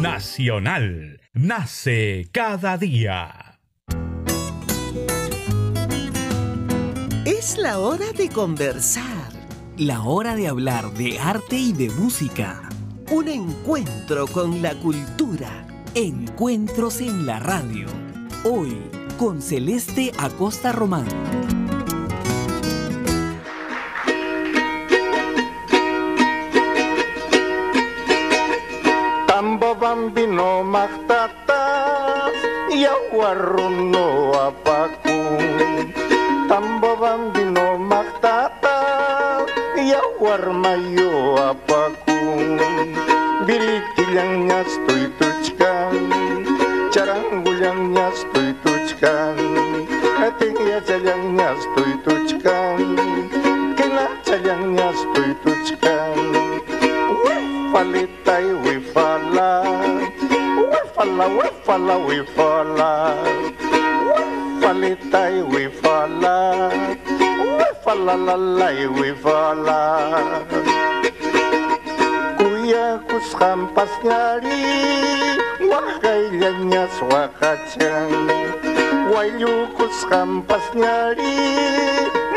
Nacional. Nace cada día. Es la hora de conversar. La hora de hablar de arte y de música. Un encuentro con la cultura. Encuentros en la radio. Hoy, con Celeste Acosta Román. Tambo bambino magtata, yawarruno apakun. Tambo bambino magtata, yawarmayo apakun. Biritilyangnya stoy tuchkan, charangulyangnya stoy tuchkan. Atingya chalyangnya stoy tuchkan, kinachalyangnya stoy tuchkan. Wefalitay wefala, wefala wefala wefala. Wefalitay wefala, wefala lalay wefala. Kuya kuskampas nyari, wakailanya swakachang. Wayu kuskampas nyari,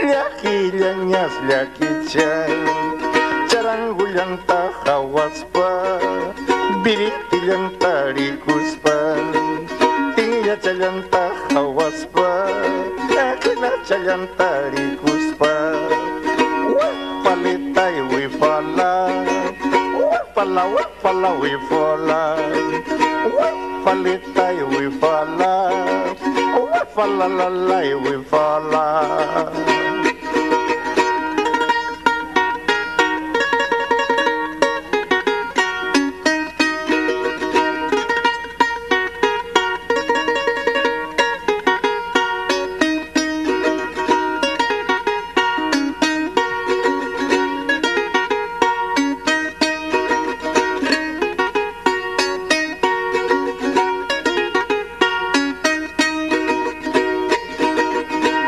lyakilanya slyakicang. Charanggulyang tahawaspa, biritilyang tarikuspan. Tingya chalyang tahawaspa, akina chalyang tarikuspan. Wefalitay wefala, wefala wefala wefala. Wefalitay wefala, wefala lalay wefala.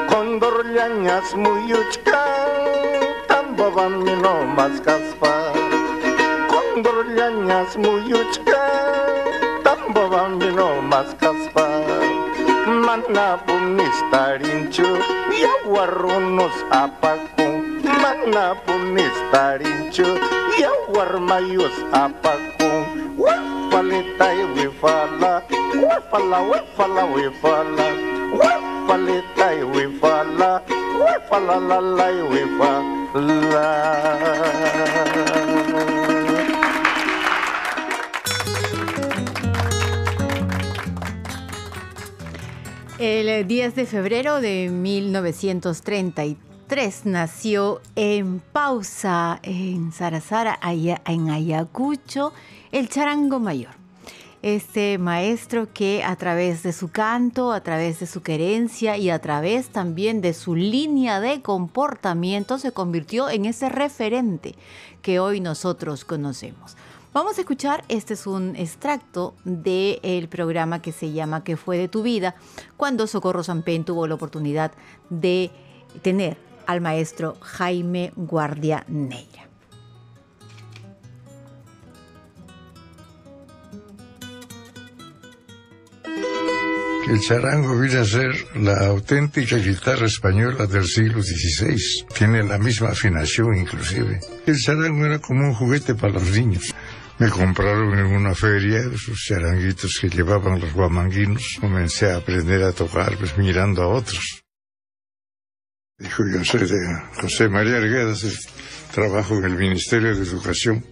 Condorliañas muyuchkan, tamboban mino maskaspa. Condorliañas muyuchkan, tamboban mino maskaspa. Mana punistarinchu, yawarrunos apakun. Mana punistarinchu, yawarmayos apakun. Wefalitay wefala, wefala wefala wefala. Wefalitay wefala, wefala lalay wefala. El 10 de febrero de 1933 nació en Pausa, en Sarasara, en Ayacucho, el charango mayor. Este maestro que a través de su canto, a través de su querencia y a través también de su línea de comportamiento se convirtió en ese referente que hoy nosotros conocemos. Vamos a escuchar, este es un extracto del programa que se llama ¿Qué fue de tu vida?, cuando Socorro Sampen tuvo la oportunidad de tener al maestro Jaime Guardia Neira. El charango viene a ser la auténtica guitarra española del siglo XVI. Tiene la misma afinación inclusive. El charango era como un juguete para los niños. Me compraron en una feria esos charanguitos que llevaban los guamanguinos. Comencé a aprender a tocar pues mirando a otros. Dijo, yo soy de José María Arguedas, trabajo en el Ministerio de Educación.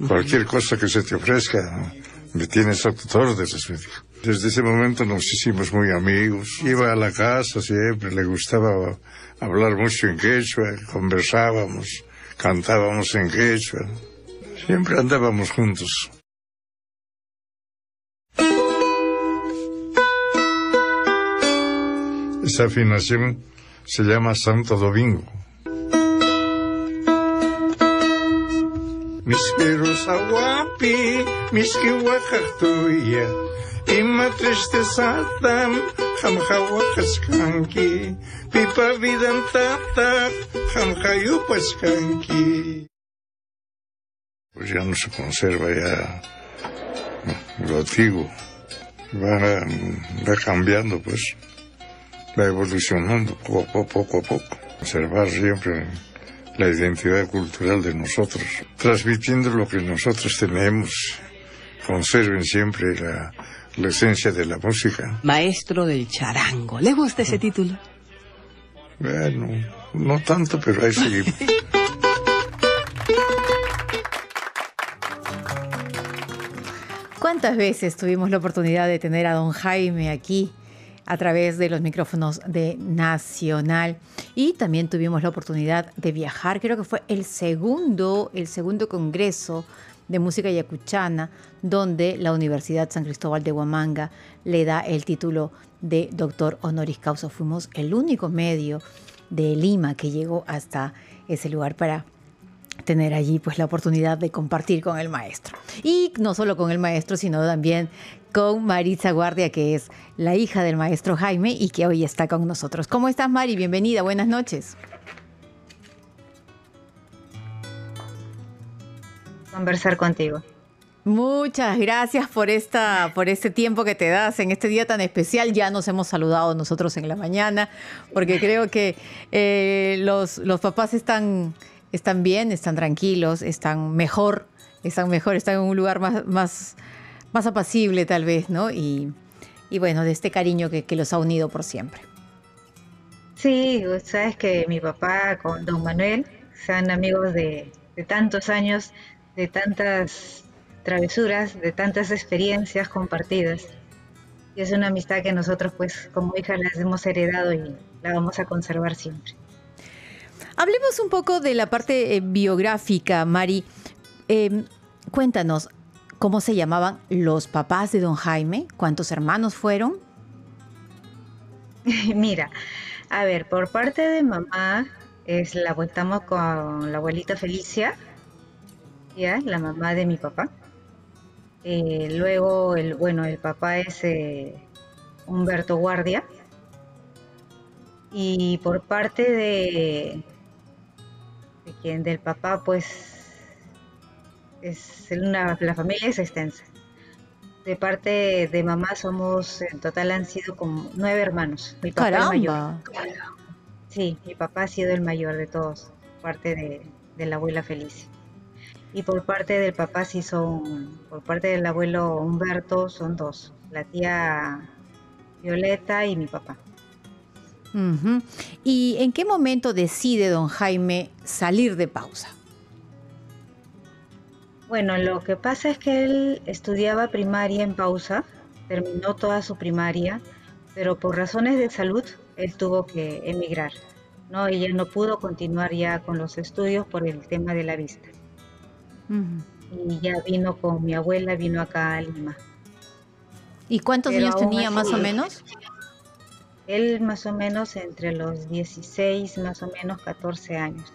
Cualquier cosa que se te ofrezca, me tienes a tus órdenes, me dijo. Desde ese momento nos hicimos muy amigos. Iba a la casa siempre, le gustaba hablar mucho en quechua, conversábamos, cantábamos en quechua. Siempre andábamos juntos. Esa afinación se llama Santo Domingo. Mis peros aguapi, mis kiwakaktuya, ima tristeza tam, hamhawakaskanki, pipa vidantata, hamhayupaskanki. Pues ya no se conserva, ya lo antiguo. Va cambiando, pues, va evolucionando poco a poco. Conservar siempre la identidad cultural de nosotros, transmitiendo lo que nosotros tenemos. Conserven siempre la esencia de la música. Maestro del charango. ¿Le gusta ese título? Bueno, no tanto, pero ahí seguimos. ¿Cuántas veces tuvimos la oportunidad de tener a don Jaime aquí a través de los micrófonos de Nacional? Y también tuvimos la oportunidad de viajar, creo que fue el segundo congreso de música yacuchana, donde la Universidad San Cristóbal de Huamanga le da el título de doctor honoris causa. Fuimos el único medio de Lima que llegó hasta ese lugar para tener allí pues la oportunidad de compartir con el maestro. Y no solo con el maestro, sino también con Maritza Guardia, que es la hija del maestro Jaime y que hoy está con nosotros. ¿Cómo estás, Mari? Bienvenida, buenas noches. Conversar contigo. Muchas gracias por este tiempo que te das en este día tan especial. Ya nos hemos saludado nosotros en la mañana, porque creo que los papás están bien, están tranquilos, están mejor, están en un lugar más apacible tal vez, ¿no? Y bueno, de este cariño que los ha unido por siempre. Sí, sabes que mi papá con don Manuel son amigos de tantos años, de tantas travesuras, de tantas experiencias compartidas. Y es una amistad que nosotros pues como hijas las hemos heredado y la vamos a conservar siempre. Hablemos un poco de la parte biográfica, Mari. Cuéntanos, ¿cómo se llamaban los papás de don Jaime? ¿Cuántos hermanos fueron? Mira, a ver, por parte de mamá, estamos con la abuelita Felicia, ya, la mamá de mi papá. Luego, el papá es Humberto Guardia. Y por parte de quien del papá, pues la familia es extensa. De parte de mamá somos, en total han sido como 9 hermanos. Mi papá ¡Caramba! el mayor. Sí, mi papá ha sido el mayor de todos, parte de la abuela Felicia. Y por parte del papá por parte del abuelo Humberto son 2, la tía Violeta y mi papá. Uh-huh. ¿Y en qué momento decide don Jaime salir de Pausa? Bueno, lo que pasa es que él estudiaba primaria en Pausa, terminó toda su primaria, pero por razones de salud él tuvo que emigrar, ¿no? Y ya no pudo continuar ya con los estudios por el tema de la vista. Uh-huh. Y ya vino con mi abuela, vino acá a Lima. ¿Y cuántos años tenía más o menos? Él más o menos entre los 16, más o menos 14 años.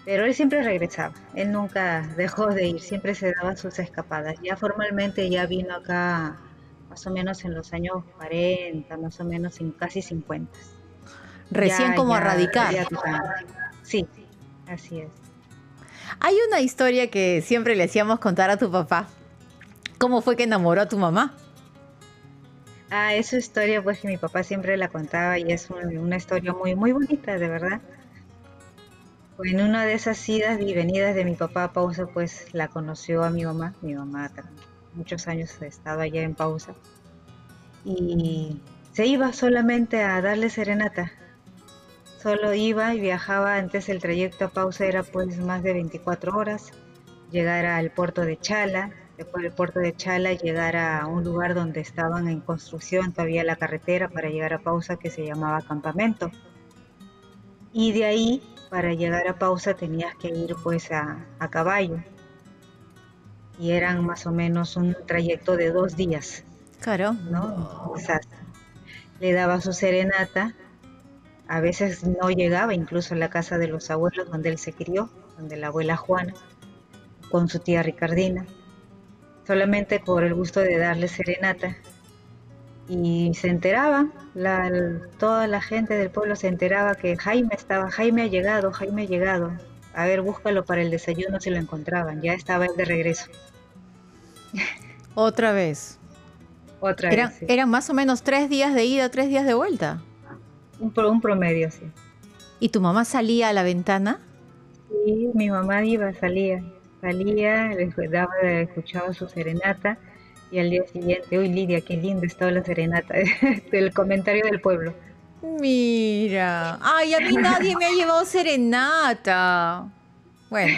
Pero él siempre regresaba, él nunca dejó de ir, siempre se daba sus escapadas. Ya formalmente ya vino acá más o menos en los años 40, más o menos casi 50. Recién a radicar. Sí, así es. Hay una historia que siempre le hacíamos contar a tu papá. ¿Cómo fue que enamoró a tu mamá? Esa historia pues que mi papá siempre la contaba y es una historia muy, muy bonita, de verdad. En una de esas idas y venidas de mi papá a Pausa, pues la conoció a mi mamá. Mi mamá muchos años ha estado allá en Pausa. Y se iba solamente a darle serenata. Solo iba y viajaba. Antes el trayecto a Pausa era pues más de 24 horas. Llegar al puerto de Chala. Después del puerto de Chala llegar a un lugar donde estaban en construcción todavía la carretera para llegar a Pausa, que se llamaba Campamento. Y de ahí, para llegar a Pausa, tenías que ir pues a caballo. Y eran más o menos un trayecto de 2 días. Claro. ¿No? Exacto. Le daba su serenata. A veces no llegaba incluso a la casa de los abuelos donde él se crió, donde la abuela Juana, con su tía Ricardina. Solamente por el gusto de darle serenata. Y se enteraba, toda la gente del pueblo se enteraba que Jaime ha llegado. A ver, búscalo para el desayuno si lo encontraban, ya estaba él de regreso. Otra vez. Otra vez, sí. Eran más o menos 3 días de ida, 3 días de vuelta. Un promedio, sí. ¿Y tu mamá salía a la ventana? Sí, mi mamá salía, escuchaba su serenata y al día siguiente, uy Lidia, qué linda estaba la serenata, del comentario del pueblo. Mira, ay, a mí nadie me ha llevado serenata. Bueno.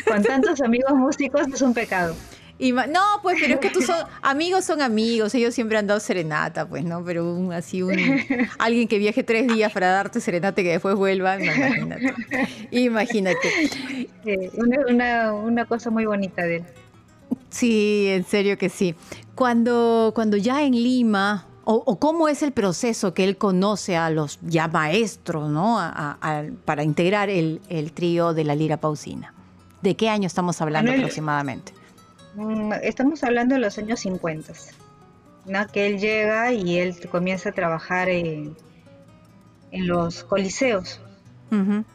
Con tantos amigos músicos es un pecado. No, pues, pero es que son amigos, ellos siempre han dado serenata, pues, ¿no? Pero alguien que viaje 3 días para darte serenata y que después vuelva, no, imagínate. Una cosa muy bonita de él. Sí, en serio que sí. Cuando ya en Lima, o cómo es el proceso que él conoce a los ya maestros, ¿no? Para integrar el trío de la Lira Pausina. ¿De qué año estamos hablando aproximadamente? Estamos hablando de los años 50, ¿no? Que él llega y él comienza a trabajar en los coliseos. Uh-huh.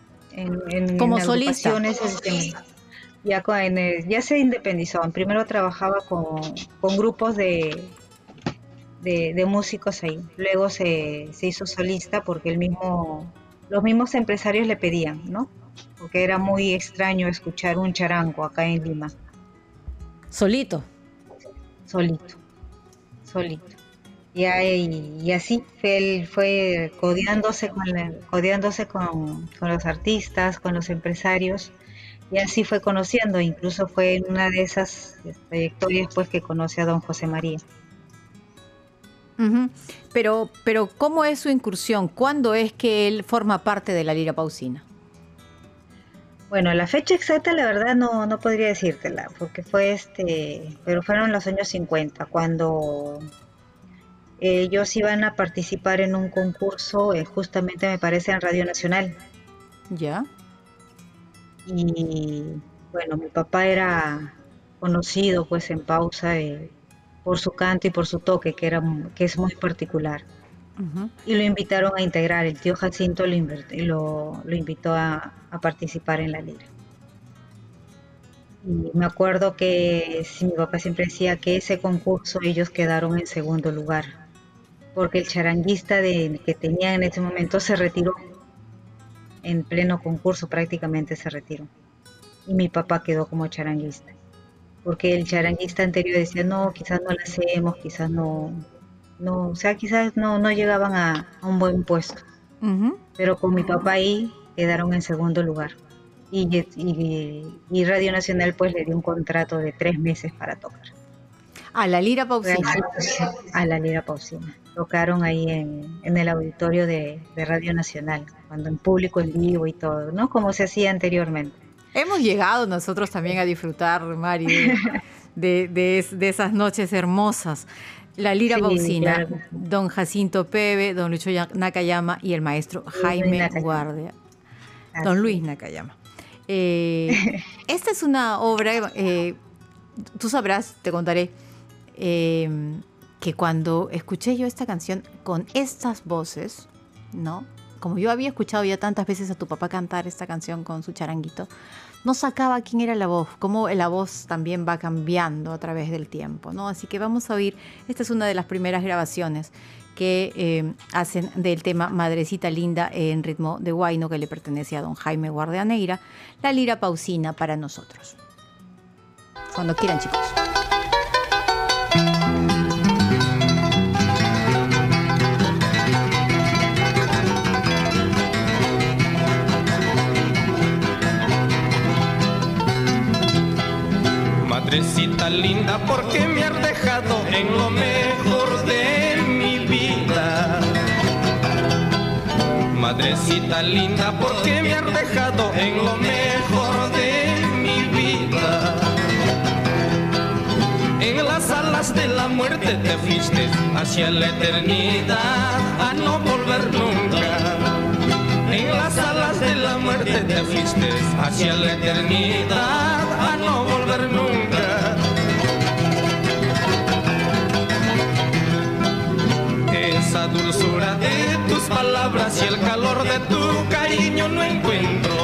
Como solista. Ya se independizó. Primero trabajaba con grupos de músicos ahí. Luego se hizo solista porque los mismos empresarios le pedían, ¿no? Porque era muy extraño escuchar un charango acá en Lima. Solito. Y así él fue codeándose con los artistas, con los empresarios, y así fue conociendo. Incluso fue en una de esas trayectorias pues que conoce a don José María. Uh-huh. Pero ¿cómo es su incursión? ¿Cuándo es que él forma parte de la Lira Pausina? Bueno, la fecha exacta la verdad no podría decírtela, porque pero fueron los años 50, cuando ellos iban a participar en un concurso, justamente me parece en Radio Nacional. ¿Ya? Y bueno, mi papá era conocido pues en Pausa por su canto y por su toque, que es muy particular. Uh-huh. Y lo invitaron a integrar, el tío Jacinto lo invitó a participar en la Lira. Y me acuerdo que mi papá siempre decía que ese concurso ellos quedaron en segundo lugar, porque el charanguista que tenían en ese momento se retiró, en pleno concurso prácticamente se retiró. Y mi papá quedó como charanguista, porque el charanguista anterior decía, no, quizás no la hacemos, quizás no, o sea, quizás no llegaban a un buen puesto. Uh-huh. Pero con mi papá ahí quedaron en segundo lugar. Y Radio Nacional pues le dio un contrato de 3 meses para tocar. A la Lira Pausina. A la Lira Pausina. Tocaron ahí en el auditorio de Radio Nacional, cuando en público, en vivo y todo, ¿no? Como se hacía anteriormente. Hemos llegado nosotros también a disfrutar, Mari, de esas noches hermosas. La Lira Pausina, claro. Don Jacinto Pebe, don Lucho Nakayama y el maestro Jaime Guardia. Don Luis Nakayama. Esta es una obra, tú sabrás, te contaré, que cuando escuché yo esta canción con estas voces, ¿no? Como yo había escuchado ya tantas veces a tu papá cantar esta canción con su charanguito, no sacaba quién era la voz, cómo la voz también va cambiando a través del tiempo, ¿no? Así que vamos a oír, esta es una de las primeras grabaciones que hacen del tema Madrecita Linda en ritmo de huayno, que le pertenece a don Jaime Guardianeira, la Lira Pausina para nosotros. Cuando quieran, chicos. Madrecita linda, porque me has dejado en lo mejor de mi vida. Madrecita linda, porque me has dejado en lo mejor de mi vida. En las alas de la muerte te fuiste hacia la eternidad, a no volver nunca. En las alas de la muerte te fuiste hacia la eternidad, a no volver nunca. Esa dulzura de tus palabras y el calor de tu cariño no encuentro.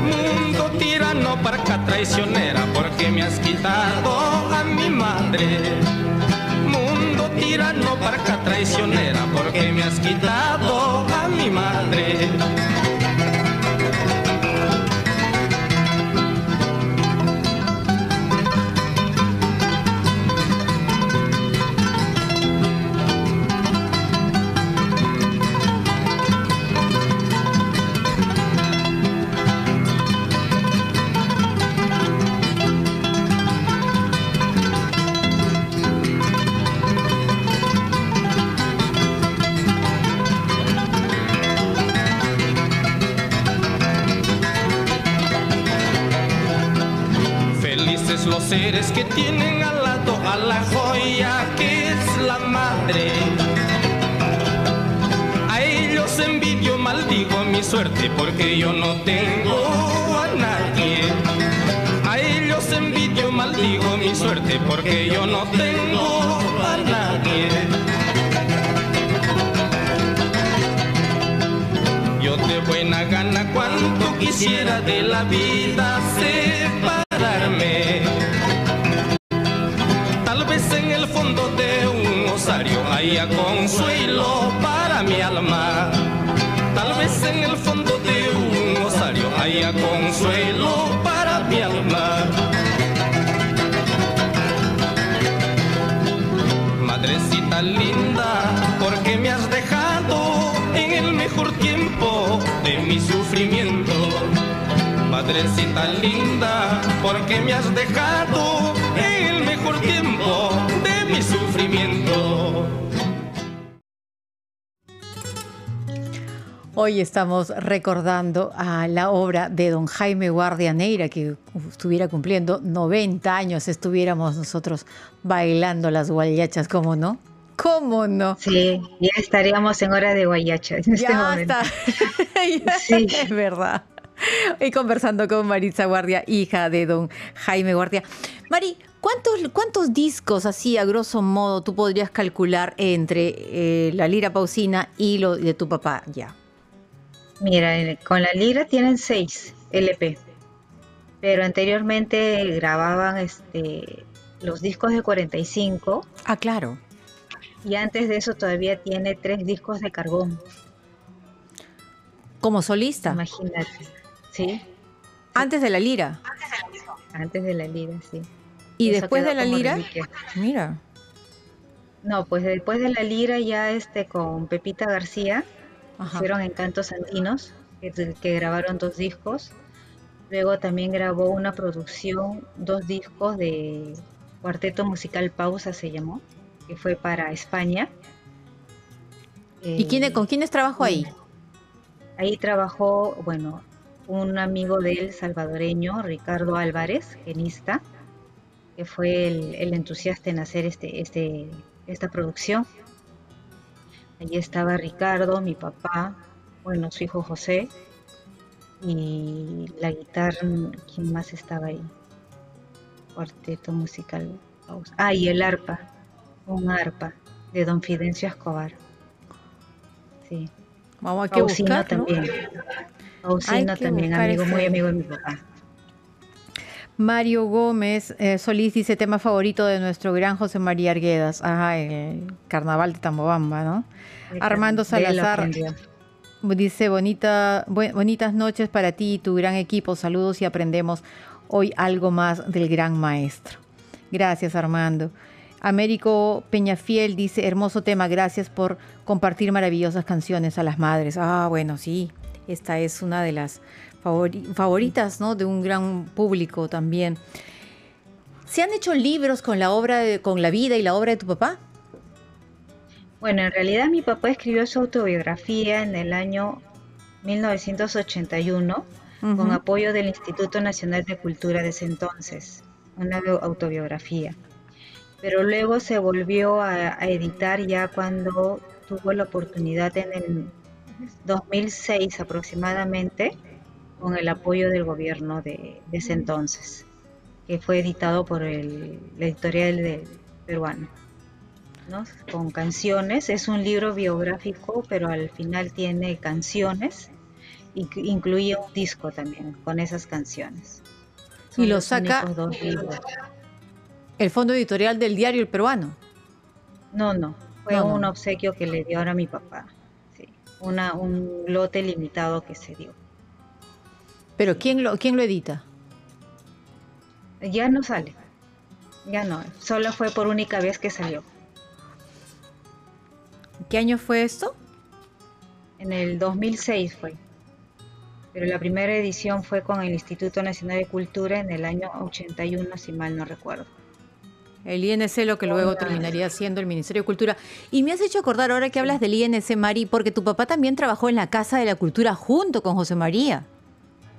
Mundo tirano, parca traicionera, porque me has quitado madre. Mundo tirano, barca traicionera, porque me has quitado a mi madre. Los seres que tienen al lado a la joya que es la madre. A ellos envidio, maldigo mi suerte, porque yo no tengo a nadie. A ellos envidio, maldigo mi suerte, porque yo no tengo a nadie. Yo de buena gana cuanto quisiera de la vida separarme. Tal vez en el fondo de un osario haya consuelo para mi alma. Tal vez en el fondo de un osario haya consuelo para mi alma. Madrecita linda, ¿por qué me has dejado en el mejor tiempo de mi sufrimiento? Madrecita linda, ¿por qué me has dejado en el mejor tiempo de mi sufrimiento? Hoy estamos recordando a la obra de don Jaime Guardia Neira, que estuviera cumpliendo 90 años, estuviéramos nosotros bailando las guayachas, ¿cómo no? ¿Cómo no? Sí, ya estaríamos en hora de guayacha en este momento. Está. Sí. Es verdad. Y conversando con Maritza Guardia, hija de don Jaime Guardia. Mari, ¿cuántos discos, así a grosso modo, tú podrías calcular entre la lira pausina y lo de tu papá ya? Mira, con la lira tienen 6 LP, pero anteriormente grababan los discos de 45. Ah, claro. Y antes de eso todavía tiene 3 discos de carbón. ¿Como solista? Imagínate, ¿sí? ¿Antes de la lira? Antes de la lira, sí. ¿Y Eso después de la lira? reliquia. Mira. No, pues después de la lira ya con Pepita García, Ajá. hicieron Encantos Andinos, que grabaron 2 discos. Luego también grabó una producción, 2 discos de Cuarteto Musical Pausa se llamó, que fue para España. ¿Y con quiénes trabajó ahí? Ahí trabajó, bueno, un amigo de él, salvadoreño, Ricardo Álvarez, genista, que fue el entusiasta en hacer esta producción. Allí estaba Ricardo, mi papá, bueno, su hijo José, y la guitarra, ¿quién más estaba ahí? Cuarteto Musical Pausa. Ah, y el arpa, un arpa de don Fidencio Escobar. Sí. Vamos a buscar, también. ¿no? Pausino también, muy amigo de mi papá. Mario Gómez Solís dice, tema favorito de nuestro gran José María Arguedas. Ajá, el Carnaval de Tambobamba, ¿no? Armando Salazar dice, bonitas noches para ti y tu gran equipo. Saludos y aprendemos hoy algo más del gran maestro. Gracias, Armando. Américo Peñafiel dice, hermoso tema, gracias por compartir maravillosas canciones a las madres. Ah, bueno, sí, esta es una de las favoritas, ¿no?, de un gran público también. ¿Se han hecho libros con con la vida y la obra de tu papá? Bueno, en realidad mi papá escribió su autobiografía en el año 1981 con apoyo del Instituto Nacional de Cultura de ese entonces, una autobiografía. Pero luego se volvió a editar ya cuando tuvo la oportunidad en el 2006 aproximadamente, con el apoyo del gobierno de ese entonces, que fue editado por la editorial peruana, ¿no? Con canciones. Es un libro biográfico, pero al final tiene canciones y incluye un disco también con esas canciones. Y lo saca El fondo editorial del diario El Peruano. No, fue No. un obsequio que le dio ahora a mi papá. Sí, un lote limitado que se dio. Pero ¿quién lo edita? Ya no sale, ya no, solo fue por única vez que salió. ¿Qué año fue esto? En el 2006 fue, pero la primera edición fue con el Instituto Nacional de Cultura en el año 81, si mal no recuerdo. El INC, lo que luego terminaría siendo el Ministerio de Cultura. Y me has hecho acordar ahora que hablas del INC, Mari, porque tu papá también trabajó en la Casa de la Cultura junto con José María.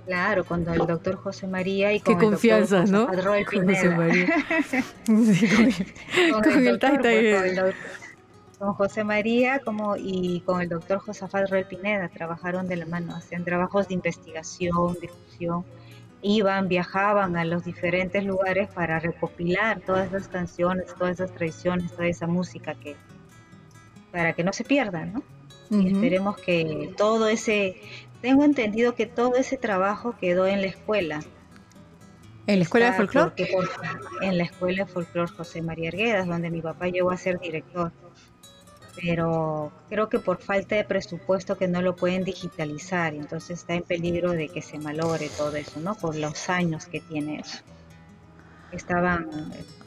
Claro, con el doctor José María y Qué con el confianza, doctor ¿no? Josafat Roel Con José Pineda. María. Sí, con el doctor, taita. con José María y con el doctor Josafat Roel Pineda trabajaron de la mano, hacían trabajos de investigación, difusión, viajaban a los diferentes lugares para recopilar todas esas canciones, todas esas tradiciones, toda esa música para que no se pierdan, ¿no? Y esperemos que tengo entendido que todo ese trabajo quedó en la escuela. ¿En la escuela de folclore? En la escuela de folclore José María Arguedas, donde mi papá llegó a ser director. Pero creo que por falta de presupuesto que no lo pueden digitalizar, entonces está en peligro de que se malogre todo eso, ¿no? Por los años que tiene eso.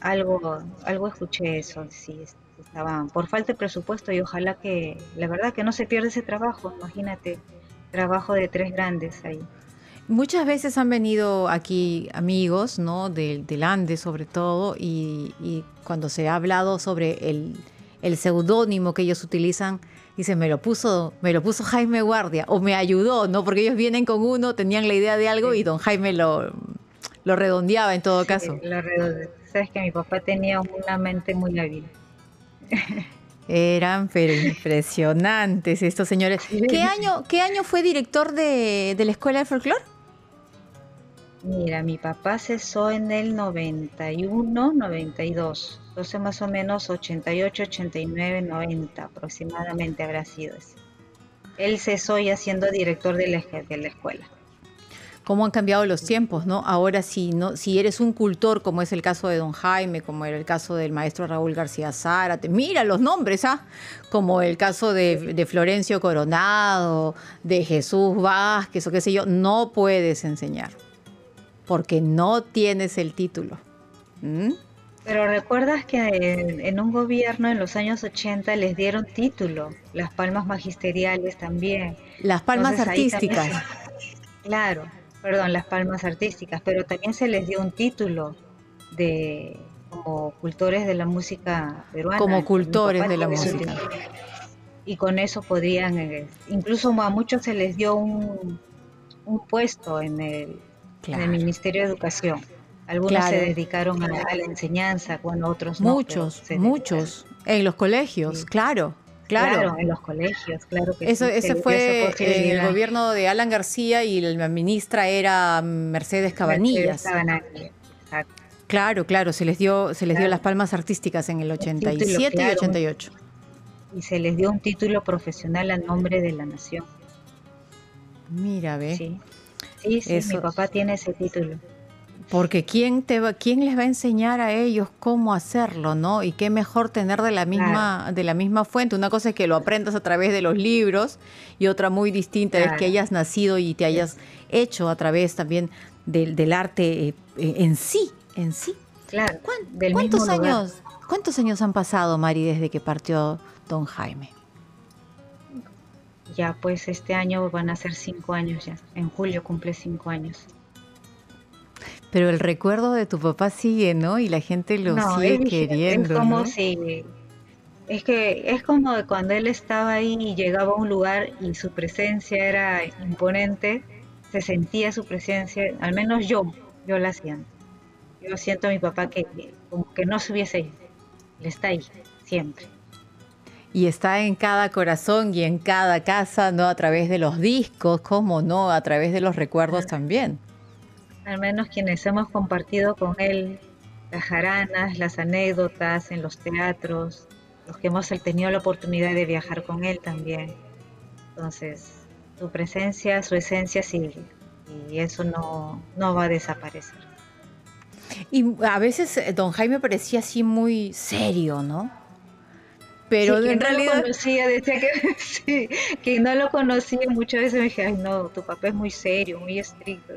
Algo escuché eso, sí, estaban por falta de presupuesto y ojalá que, la verdad que no se pierda ese trabajo, imagínate, trabajo de tres grandes ahí. Muchas veces han venido aquí amigos, ¿no? Del Andes sobre todo, y cuando se ha hablado sobre el seudónimo que ellos utilizan, dicen, me lo puso Jaime Guardia, o me ayudó, ¿no? Porque ellos vienen con uno, tenían la idea de algo, sí, y don Jaime lo redondeaba en todo caso. Sabes que mi papá tenía una mente muy hábil. Eran pero impresionantes estos señores. Sí. ¿Qué año fue director de la Escuela de Folclore? Mira, mi papá cesó en el 91, 92. Entonces más o menos 88, 89, 90 aproximadamente habrá sido ese. Él cesó ya siendo director de la escuela. Cómo han cambiado los tiempos, ¿no? Ahora si eres un cultor, como es el caso de don Jaime, como era el caso del maestro Raúl García Zárate, mira los nombres, como el caso de Florencio Coronado, de Jesús Vázquez o qué sé yo, no puedes enseñar, porque no tienes el título. Pero recuerdas que en un gobierno en los años 80 les dieron título, las palmas magisteriales también. Las palmas artísticas. Las palmas artísticas, pero también se les dio un título como cultores de la música peruana. Como cultores de la música. Y con eso podrían, incluso a muchos se les dio un puesto en el Ministerio de Educación. Algunos se dedicaron a la enseñanza, otros no. Muchos, en los colegios, sí. Claro, en los colegios, claro que ese fue el gobierno de Alan García y la ministra era Mercedes Cabanillas. Exacto. Claro, se les dio las palmas artísticas en el 87 y 88. Y se les dio un título profesional a nombre de la nación. Mira, ve. Sí, mi papá tiene ese título. Porque ¿quién les va a enseñar a ellos cómo hacerlo, ¿no? Y qué mejor tener de la misma fuente. Una cosa es que lo aprendas a través de los libros y otra muy distinta es que hayas nacido y te hayas hecho a través también del arte en sí. Claro. ¿Cuántos años han pasado, Mari, desde que partió don Jaime? Ya, pues este año van a ser 5 años ya. En julio cumple 5 años. Pero el recuerdo de tu papá sigue, ¿no? Y la gente lo sigue queriendo. Es como ¿no? si... Es que es como cuando él estaba ahí y llegaba a un lugar y su presencia era imponente, se sentía su presencia, al menos yo la siento. Yo siento a mi papá que como que no se hubiese ido. Él está ahí, siempre. Y está en cada corazón y en cada casa, ¿no? A través de los discos, ¿cómo no? A través de los recuerdos también. Al menos quienes hemos compartido con él las jaranas, las anécdotas en los teatros, los que hemos tenido la oportunidad de viajar con él también. Entonces, su presencia, su esencia sigue y eso no va a desaparecer. Y a veces don Jaime parecía así muy serio, ¿no? Pero sí, en realidad... No lo conocía, decía que, sí, que no lo conocía, muchas veces me dije, ay no, tu papá es muy serio, muy estricto.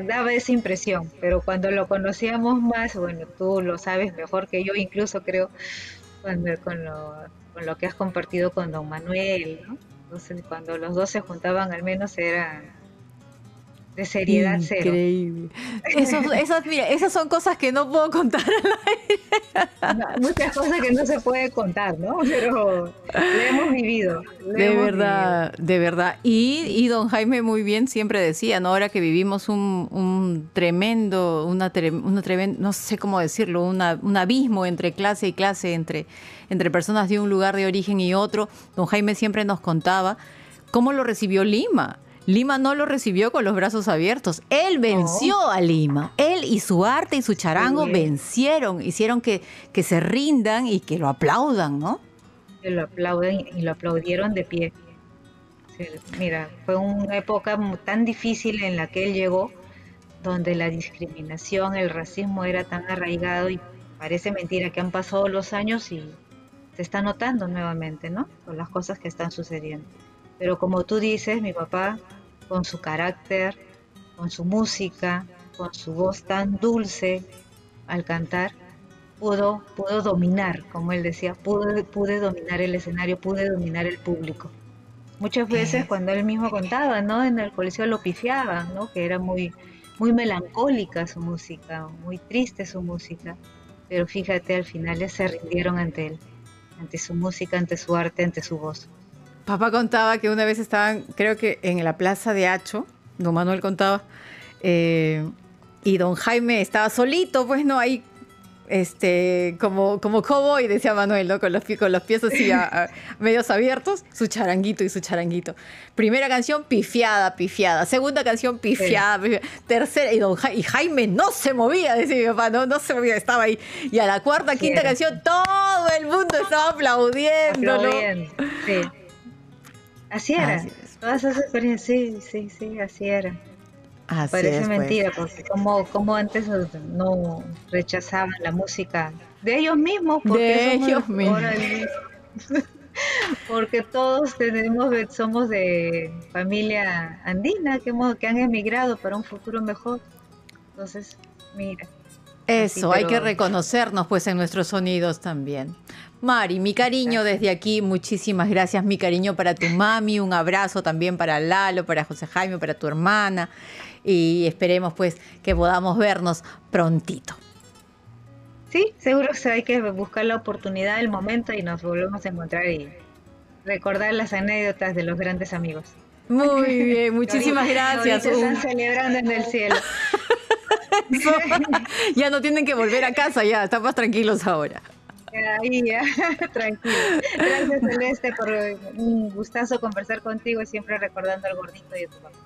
Daba esa impresión, pero cuando lo conocíamos más, bueno, tú lo sabes mejor que yo, incluso creo, con lo que has compartido con don Manuel, ¿no? Entonces, cuando los dos se juntaban, al menos era de seriedad cero. Increíble. Mira, esas son cosas que no puedo contar al aire. Muchas cosas que no se puede contar, ¿no? Pero lo hemos vivido. De verdad. Y don Jaime muy bien siempre decía, ¿no? Ahora que vivimos un tremendo, no sé cómo decirlo, un abismo entre clase y clase, entre personas de un lugar de origen y otro, don Jaime siempre nos contaba cómo lo recibió Lima. Lima no lo recibió con los brazos abiertos. Él venció a Lima. Él y su arte y su charango vencieron, hicieron que se rindan y que lo aplaudan, ¿no? Que lo aplauden y lo aplaudieron de pie. Sí, mira, fue una época tan difícil en la que él llegó, donde la discriminación, el racismo era tan arraigado y parece mentira que han pasado los años y se está notando nuevamente, ¿no? Con las cosas que están sucediendo. Pero como tú dices, mi papá, con su carácter, con su música, con su voz tan dulce al cantar, pudo dominar, como él decía, pude dominar el escenario, pude dominar el público. Muchas veces cuando él mismo contaba, ¿no? En el colegio lo pifiaban, ¿no? Que era muy, muy melancólica su música, muy triste su música. Pero fíjate, al final se rindieron ante él, ante su música, ante su arte, ante su voz. Papá contaba que una vez estaban, creo que en la plaza de Hacho, don Manuel contaba, y don Jaime estaba solito, pues no, ahí como cowboy, decía Manuel, ¿no? Con los pies así medios abiertos, su charanguito. Primera canción, pifiada. Segunda canción, pifiada. Tercera, y Jaime no se movía, decía mi papá, no se movía, estaba ahí. Y a la cuarta, quinta canción, todo el mundo estaba aplaudiéndolo. Sí. Así era. Todas esas experiencias, sí, así era. Así parece es, mentira, porque como antes no rechazaban la música de ellos mismos, porque todos somos de familia andina que han emigrado para un futuro mejor. Entonces, mira. Eso, hay que reconocernos pues en nuestros sonidos también. Mari, mi cariño desde aquí, muchísimas gracias, mi cariño para tu mami, un abrazo también para Lalo, para José Jaime, para tu hermana, y esperemos pues que podamos vernos prontito. Sí, seguro que hay que buscar la oportunidad, el momento y nos volvemos a encontrar y recordar las anécdotas de los grandes amigos. Muy bien, muchísimas gracias. Se están celebrando en el cielo. Ya no tienen que volver a casa, ya están más tranquilos ahora. Ya, tranquilo. Gracias, Celeste, por un gustazo conversar contigo y siempre recordando al gordito y a tu papá.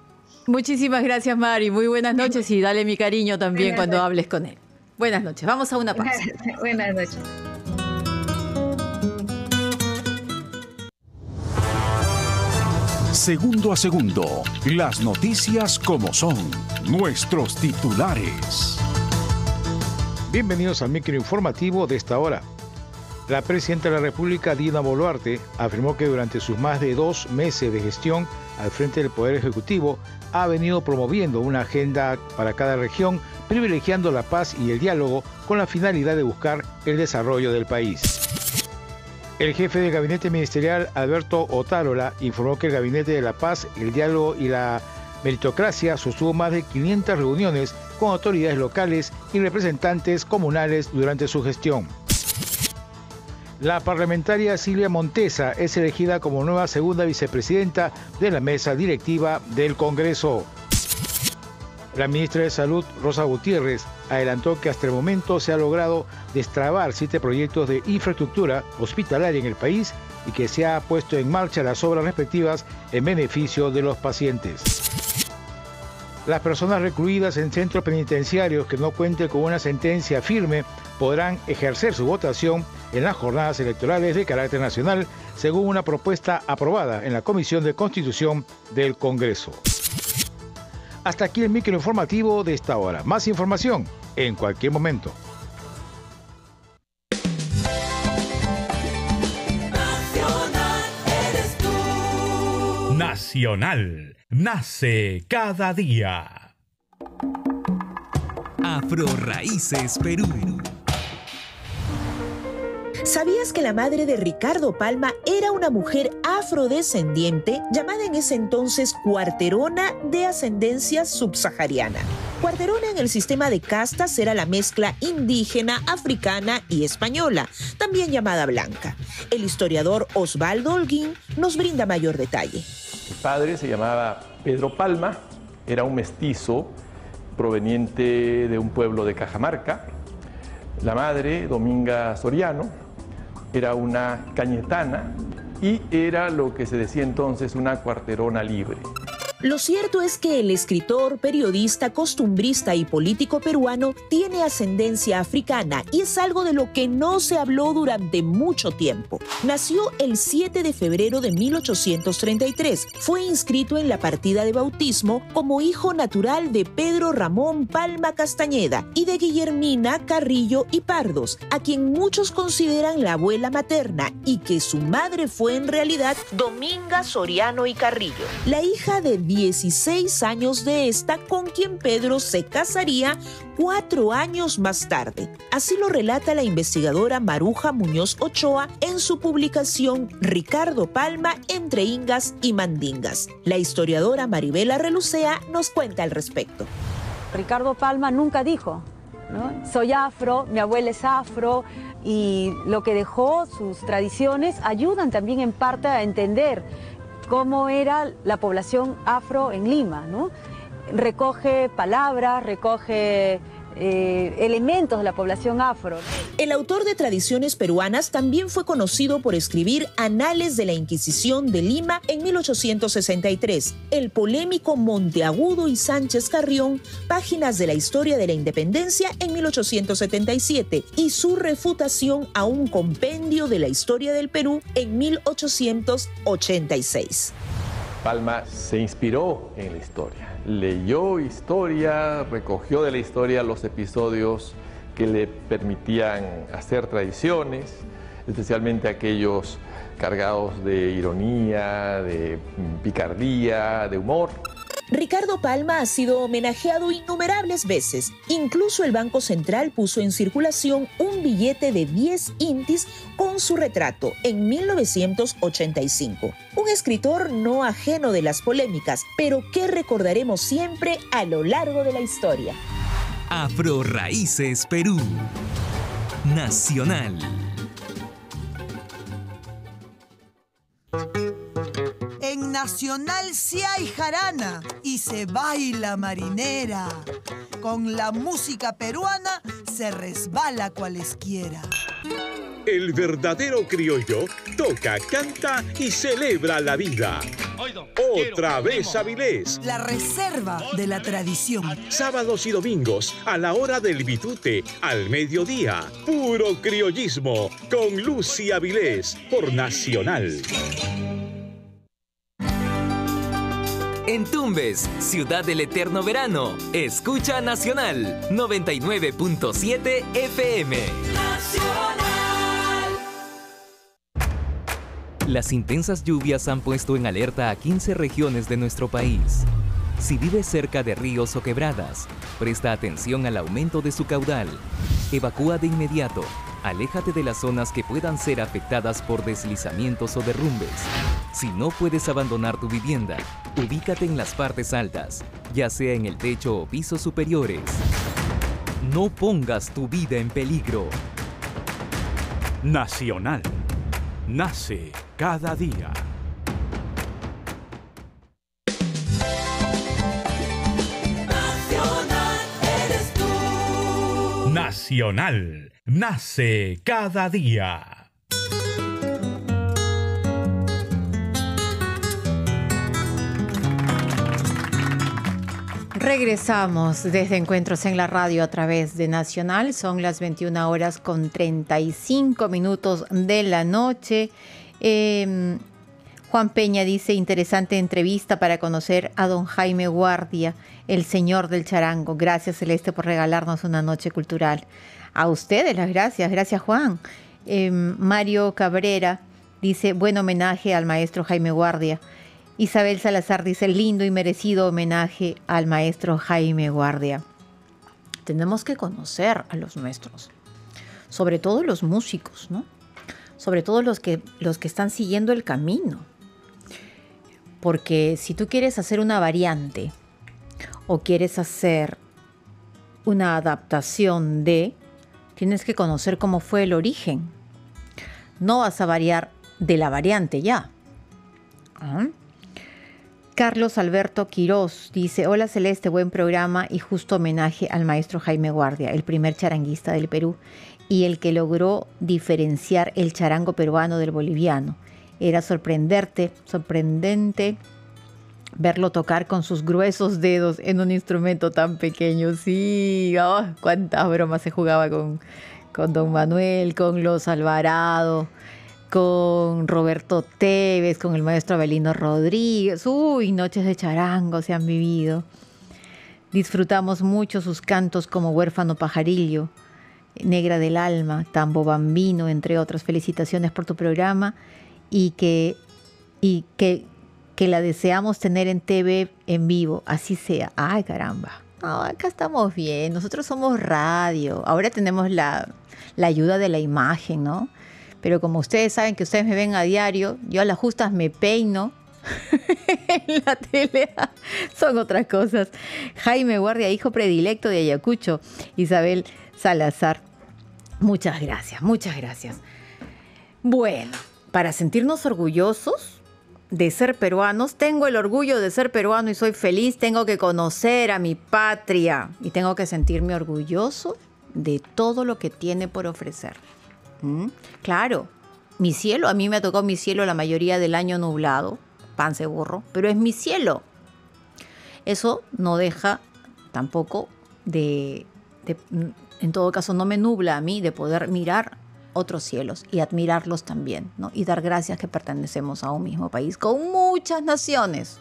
Muchísimas gracias, Mari. Muy buenas noches y dale mi cariño también cuando hables con él. Buenas noches. Vamos a una pausa. Buenas noches. Segundo a segundo, las noticias como son, nuestros titulares. Bienvenidos al microinformativo de esta hora. La presidenta de la República, Dina Boluarte, afirmó que durante sus más de 2 meses de gestión al frente del Poder Ejecutivo ha venido promoviendo una agenda para cada región, privilegiando la paz y el diálogo con la finalidad de buscar el desarrollo del país. El jefe del gabinete ministerial, Alberto Otárola, informó que el Gabinete de la Paz, el Diálogo y la Meritocracia sostuvo más de 500 reuniones con autoridades locales y representantes comunales durante su gestión. La parlamentaria Silvia Montesa es elegida como nueva segunda vicepresidenta de la mesa directiva del Congreso. La ministra de Salud, Rosa Gutiérrez, adelantó que hasta el momento se ha logrado destrabar 7 proyectos de infraestructura hospitalaria en el país y que se ha puesto en marcha las obras respectivas en beneficio de los pacientes. Las personas recluidas en centros penitenciarios que no cuenten con una sentencia firme podrán ejercer su votación en las jornadas electorales de carácter nacional, según una propuesta aprobada en la Comisión de Constitución del Congreso. Hasta aquí el microinformativo de esta hora. Más información en cualquier momento. Nacional, nace cada día. Afro Raíces Perú. ¿Sabías que la madre de Ricardo Palma era una mujer afrodescendiente llamada en ese entonces cuarterona de ascendencia subsahariana? Cuarterona en el sistema de castas era la mezcla indígena, africana y española, también llamada blanca. El historiador Osvaldo Holguín nos brinda mayor detalle. El padre se llamaba Pedro Palma, era un mestizo proveniente de un pueblo de Cajamarca. La madre, Dominga Soriano, era una cañetana y era lo que se decía entonces una cuarterona libre. Lo cierto es que el escritor, periodista, costumbrista y político peruano tiene ascendencia africana y es algo de lo que no se habló durante mucho tiempo. Nació el 7 de febrero de 1833. Fue inscrito en la partida de bautismo como hijo natural de Pedro Ramón Palma Castañeda y de Guillermina Carrillo y Pardos, a quien muchos consideran la abuela materna y que su madre fue en realidad Dominga Soriano y Carrillo, la hija de 16 años de esta, con quien Pedro se casaría 4 años más tarde. Así lo relata la investigadora Maruja Muñoz Ochoa en su publicación Ricardo Palma entre Ingas y Mandingas. La historiadora Maribela Relucea nos cuenta al respecto. Ricardo Palma nunca dijo, ¿no? Soy afro, mi abuela es afro, y lo que dejó, sus tradiciones, ayudan también en parte a entender cómo era la población afro en Lima, ¿no? Recoge palabras, recoge elementos de la población afro. El autor de Tradiciones Peruanas también fue conocido por escribir Anales de la Inquisición de Lima en 1863, el polémico Monteagudo y Sánchez Carrión, Páginas de la Historia de la Independencia en 1877 y su refutación a un compendio de la historia del Perú en 1886. Palma se inspiró en la historia, leyó historia, recogió de la historia los episodios que le permitían hacer tradiciones, especialmente aquellos cargados de ironía, de picardía, de humor. Ricardo Palma ha sido homenajeado innumerables veces. Incluso el Banco Central puso en circulación un billete de 10 intis con su retrato en 1985. Un escritor no ajeno de las polémicas, pero que recordaremos siempre a lo largo de la historia. Afro Raíces Perú. Nacional. En Nacional sí hay jarana y se baila marinera. Con la música peruana se resbala cualesquiera. El verdadero criollo toca, canta y celebra la vida. Otra vez Avilés. La reserva de la tradición. Sábados y domingos a la hora del bitute, al mediodía. Puro criollismo con Lucy Avilés por Nacional. En Tumbes, ciudad del eterno verano, escucha Nacional 99.7 FM. Nacional. Las intensas lluvias han puesto en alerta a 15 regiones de nuestro país. Si vives cerca de ríos o quebradas, presta atención al aumento de su caudal. Evacúa de inmediato. Aléjate de las zonas que puedan ser afectadas por deslizamientos o derrumbes. Si no puedes abandonar tu vivienda, ubícate en las partes altas, ya sea en el techo o pisos superiores. No pongas tu vida en peligro. Nacional. Nace cada día. Nacional eres tú. Nacional. Nace cada día. Regresamos desde Encuentros en la Radio a través de Nacional. Son las 21 horas con 35 minutos de la noche. Juan Peña dice, interesante entrevista para conocer a don Jaime Guardia, el señor del charango. Gracias, Celeste, por regalarnos una noche cultural. A ustedes las gracias. Gracias, Juan. Mario Cabrera dice, buen homenaje al maestro Jaime Guardia. Isabel Salazar dice, lindo y merecido homenaje al maestro Jaime Guardia. Tenemos que conocer a los nuestros, sobre todo los músicos, ¿no? Sobre todo los que están siguiendo el camino. Porque si tú quieres hacer una variante o quieres hacer una adaptación tienes que conocer cómo fue el origen. No vas a variar de la variante ya. ¿Ah? Carlos Alberto Quirós dice, hola Celeste, buen programa y justo homenaje al maestro Jaime Guardia, el primer charanguista del Perú y el que logró diferenciar el charango peruano del boliviano. Era sorprendente verlo tocar con sus gruesos dedos en un instrumento tan pequeño. Sí, oh, cuántas bromas se jugaba con don Manuel, con los Alvarado, con Roberto Tevez, con el maestro Abelino Rodríguez. Uy, noches de charango se han vivido. Disfrutamos mucho sus cantos como Huérfano Pajarillo, Negra del Alma, Tambo Bambino, entre otros. Felicitaciones por tu programa y que la deseamos tener en TV en vivo, así sea. Ay, caramba. No, acá estamos bien, nosotros somos radio. Ahora tenemos la ayuda de la imagen, ¿no? Pero como ustedes saben que ustedes me ven a diario, yo a las justas me peino. En la tele son otras cosas. Jaime Guardia, hijo predilecto de Ayacucho. Isabel Salazar. Muchas gracias, muchas gracias. Bueno, para sentirnos orgullosos de ser peruanos, tengo el orgullo de ser peruano y soy feliz, tengo que conocer a mi patria y tengo que sentirme orgulloso de todo lo que tiene por ofrecer. Claro, mi cielo, a mí me tocó mi cielo la mayoría del año nublado, panza de burro, pero es mi cielo. Eso no deja tampoco en todo caso no me nubla a mí de poder mirar otros cielos y admirarlos también, ¿no? Y dar gracias que pertenecemos a un mismo país con muchas naciones,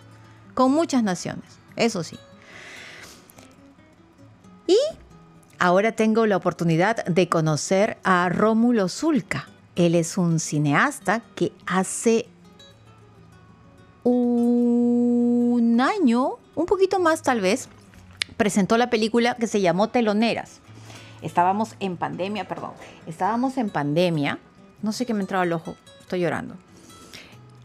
eso sí. Y ahora tengo la oportunidad de conocer a Rómulo Zulca. Él es un cineasta que hace un año, un poquito más tal vez, presentó la película que se llamó Teloneras. Estábamos en pandemia, no sé qué me entraba al ojo, estoy llorando.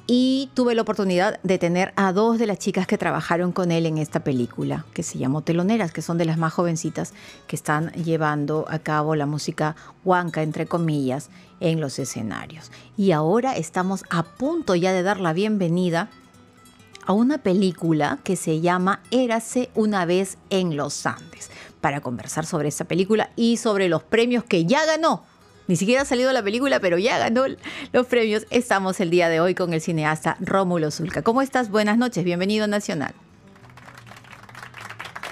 Y tuve la oportunidad de tener a dos de las chicas que trabajaron con él en esta película, que se llamó Teloneras, que son de las más jovencitas que están llevando a cabo la música huanca, entre comillas, en los escenarios. Y ahora estamos a punto ya de dar la bienvenida a una película que se llama Érase una vez en los Andes, para conversar sobre esta película y sobre los premios que ya ganó. Ni siquiera ha salido la película, pero ya ganó los premios. Estamos el día de hoy con el cineasta Rómulo Zulca. ¿Cómo estás? Buenas noches, bienvenido a Nacional.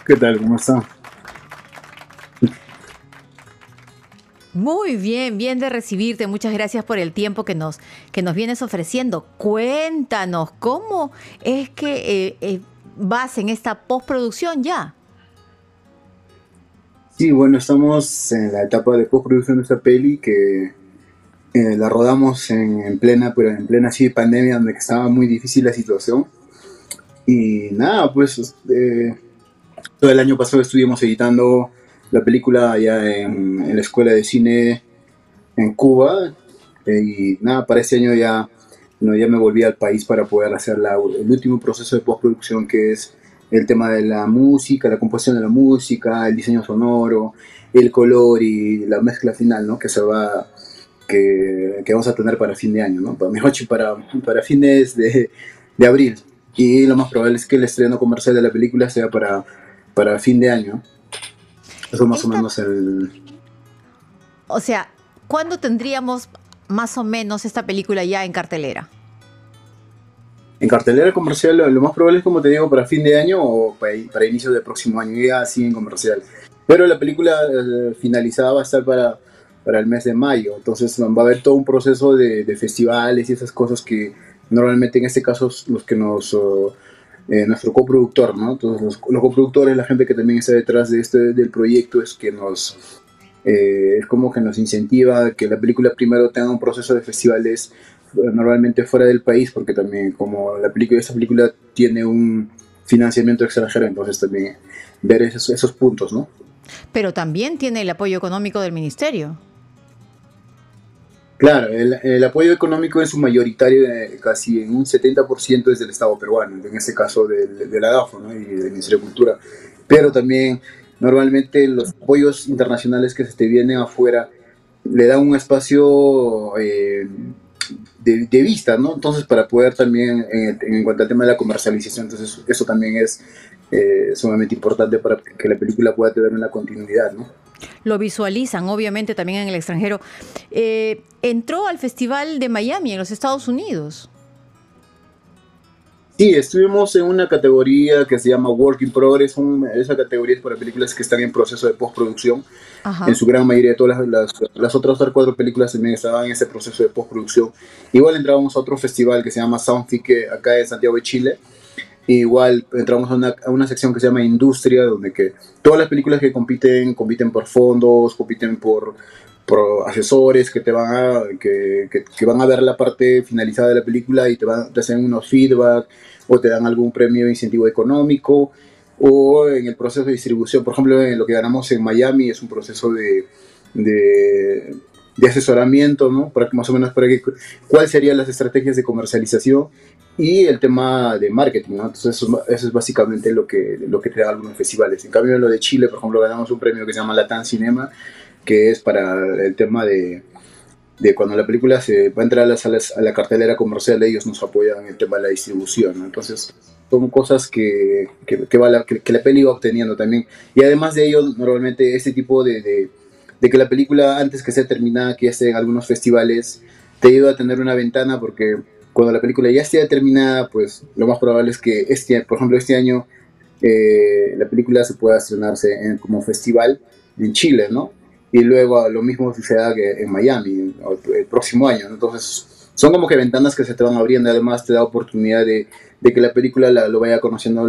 ¿Qué tal? ¿Cómo está? Muy bien, bien de recibirte. Muchas gracias por el tiempo que nos vienes ofreciendo. Cuéntanos, ¿cómo es que vas en esta postproducción ya? Sí, bueno, estamos en la etapa de postproducción de esta peli que la rodamos en plena así pandemia, donde estaba muy difícil la situación. Y nada, pues todo el año pasado estuvimos editando la película allá en la escuela de cine en Cuba. Y nada, para este año ya me volví al país para poder hacer el último proceso de postproducción, que es el tema de la música, la composición de la música, el diseño sonoro, el color y la mezcla final, ¿no? Que vamos a tener para fin de año, ¿no? Para fines de abril. Y lo más probable es que el estreno comercial de la película sea para fin de año. Eso más o menos O sea, ¿cuándo tendríamos más o menos esta película ya en cartelera? En cartelera comercial, lo más probable es, como te digo, para fin de año o para inicio del próximo año, ya así en comercial. Pero la película finalizada va a estar para el mes de mayo, entonces va a haber todo un proceso de festivales y esas cosas que normalmente en este caso los que nuestro coproductor, ¿no? Entonces los coproductores, la gente que también está detrás del proyecto es que es como que nos incentiva que la película primero tenga un proceso de festivales normalmente fuera del país, porque también como esta película tiene un financiamiento extranjero, entonces también ver esos puntos, ¿no? Pero también tiene el apoyo económico del ministerio. Claro, el apoyo económico es un mayoritario, casi en un 70% es del Estado peruano, en este caso de la DAFO, ¿no? Y del Ministerio de Cultura. Pero también, normalmente, los apoyos internacionales que se te vienen afuera le dan un espacio de vista, ¿no? Entonces, para poder también, en cuanto al tema de la comercialización, entonces eso también es sumamente importante para que la película pueda tener una continuidad, ¿no? Lo visualizan, obviamente, también en el extranjero. Entró al Festival de Miami, en los Estados Unidos. Sí, estuvimos en una categoría que se llama Work in Progress. Esa categoría es para películas que están en proceso de postproducción. Ajá. En su gran mayoría, todas las otras 4 películas también estaban en ese proceso de postproducción. Igual entrábamos a otro festival que se llama Soundfic, acá en Santiago de Chile. Igual entramos a una sección que se llama Industria, donde que todas las películas que compiten por fondos, compiten por asesores que van a ver la parte finalizada de la película y te hacen unos feedback o te dan algún premio de incentivo económico, o en el proceso de distribución. Por ejemplo, en lo que ganamos en Miami es un proceso de asesoramiento, ¿no? Más o menos cuáles serían las estrategias de comercialización y el tema de marketing, ¿no? Entonces eso es básicamente lo que te da algunos festivales. En cambio, en lo de Chile, por ejemplo, ganamos un premio que se llama Latam Cinema, que es para el tema de cuando la película se va a entrar a la cartelera comercial, ellos nos apoyan en el tema de la distribución, ¿no? Entonces son cosas que la peli va obteniendo también. Y además de ello, normalmente este tipo de que la película, antes que sea terminada, que ya esté en algunos festivales, te ayuda a tener una ventana, porque cuando la película ya esté terminada, pues lo más probable es que por ejemplo, este año la película se pueda estrenarse como festival en Chile, ¿no? Y luego lo mismo suceda que en Miami el próximo año, ¿no? Entonces son como que ventanas que se te van abriendo. Además te da oportunidad de que la película lo vaya conociendo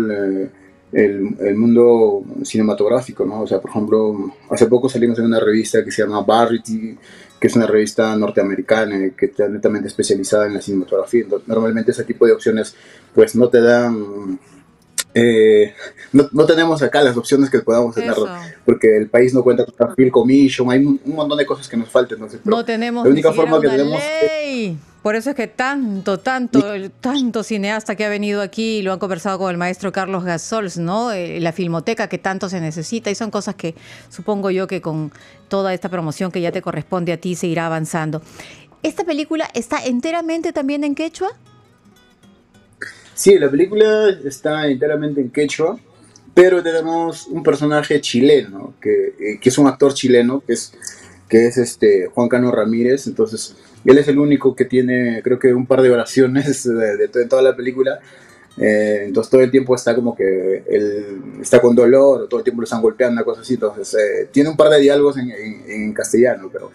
el mundo cinematográfico, ¿no? O sea, por ejemplo, hace poco salimos en una revista que se llama Variety, que es una revista norteamericana que está netamente especializada en la cinematografía. Entonces, normalmente ese tipo de opciones pues no te dan... no tenemos acá las opciones que podamos tener, porque el país no cuenta con la Film Commission, hay un montón de cosas que nos faltan. No tenemos la única ni siquiera forma que una tenemos ley. Por eso es que tanto cineasta que ha venido aquí y lo han conversado con el maestro Carlos Gasols, ¿no? La filmoteca que tanto se necesita, y son cosas que supongo yo que con toda esta promoción que ya te corresponde a ti se irá avanzando. ¿Esta película está enteramente también en quechua? Sí, la película está enteramente en quechua, pero tenemos un personaje chileno, que es un actor chileno, que es Juan Cano Ramírez. Entonces, él es el único que tiene, creo que un par de oraciones de toda la película. Entonces todo el tiempo está como que él está con dolor, o todo el tiempo lo están golpeando, cosas así. Entonces tiene un par de diálogos en castellano, pero